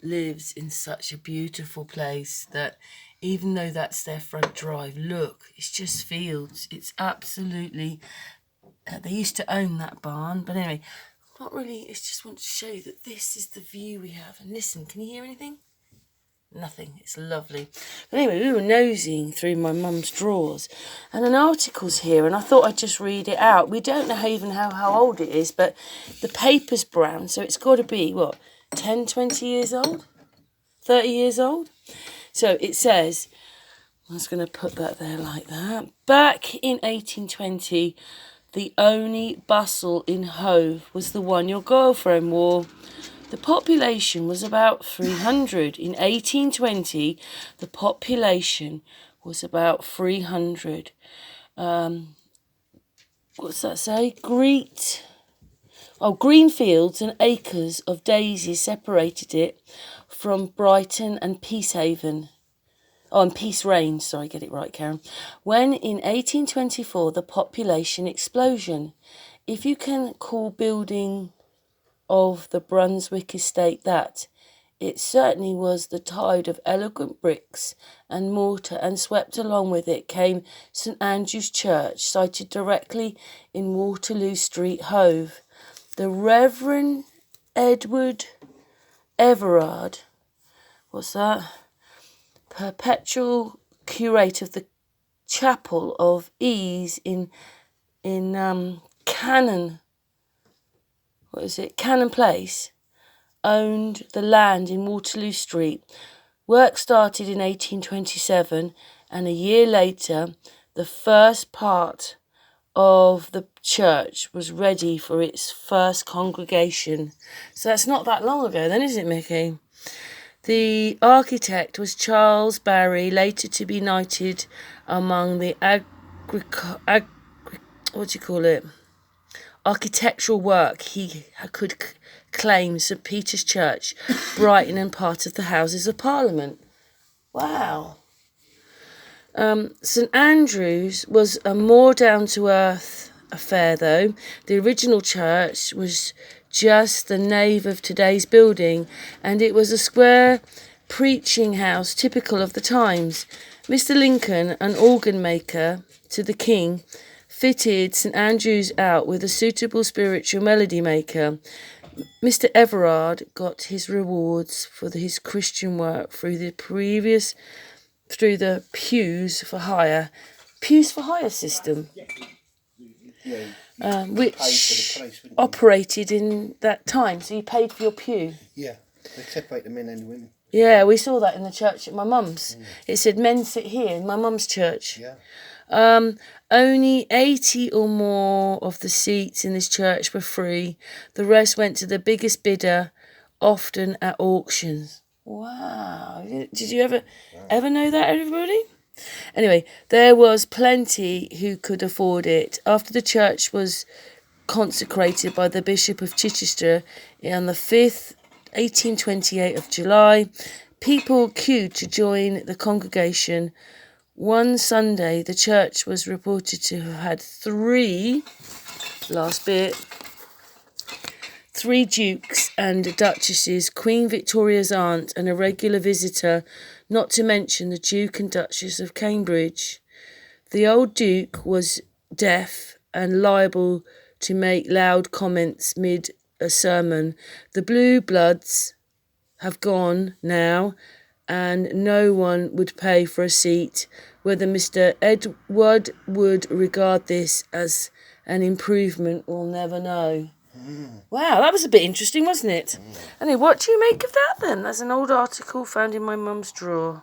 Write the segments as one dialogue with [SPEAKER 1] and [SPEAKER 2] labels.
[SPEAKER 1] lives in such a beautiful place that even though that's their front drive, look, it's just fields. It's absolutely, they used to own that barn, but anyway, not really, it's just want to show you that this is the view we have. And listen, can you hear anything? Nothing. It's lovely. But anyway, we were nosing through my mum's drawers and an article's here, and I thought I'd just read it out. We don't know even how old it is, but the paper's brown, so it's got to be, what, 10, 20 years old? 30 years old? So it says, I'm just going to put that there like that. Back in 1820, the only bustle in Hove was the one your girlfriend wore. The population was about 300. In 1820, the population was about 300. What's that say? Green fields and acres of daisies separated it from Brighton and Peacehaven. Oh, and Peace Range, sorry, get it right, Karen. When in 1824, the population explosion. If you can call building of the Brunswick estate that, it certainly was the tide of elegant bricks and mortar, and swept along with it came St Andrew's Church, sited directly in Waterloo Street, Hove. The Reverend Edward Everard, what's that? Perpetual curate of the Chapel of Ease in Cannon Place, owned the land in Waterloo Street. Work started in 1827, and a year later, the first part of the church was ready for its first congregation. So that's not that long ago then, is it, Mickey? The architect was Charles Barry, later to be knighted among the architectural work. He could claim St Peter's Church, Brighton, and part of the Houses of Parliament. Wow. St Andrew's was a more down-to-earth affair, though. The original church was just the nave of today's building, and it was a square preaching house typical of the times. Mr Lincoln, an organ maker to the King, fitted St Andrew's out with a suitable spiritual melody maker. Mr Everard got his rewards for his Christian work through the pews for hire system, which operated in that time. So you paid for your pew.
[SPEAKER 2] Yeah, they separate the men and the women.
[SPEAKER 1] Yeah, we saw that in the church at my mum's. It said men sit here in my mum's church.
[SPEAKER 2] Yeah.
[SPEAKER 1] Only 80 or more of the seats in this church were free. The rest went to the biggest bidder, often at auctions. Wow. Did you ever know that, everybody? Anyway, there was plenty who could afford it. After the church was consecrated by the Bishop of Chichester on the 5th, 1828 of July, people queued to join the congregation. One Sunday, the church was reported to have had three dukes and duchesses, Queen Victoria's aunt, and a regular visitor, not to mention the Duke and Duchess of Cambridge. The old Duke was deaf and liable to make loud comments mid a sermon. The Blue Bloods have gone now, and no one would pay for a seat. Whether Mr Edward would regard this as an improvement, we'll never know. Wow, that was a bit interesting, wasn't it? Anyway, what do you make of that then? That's an old article found in my mum's drawer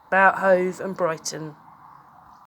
[SPEAKER 1] about Hove and Brighton.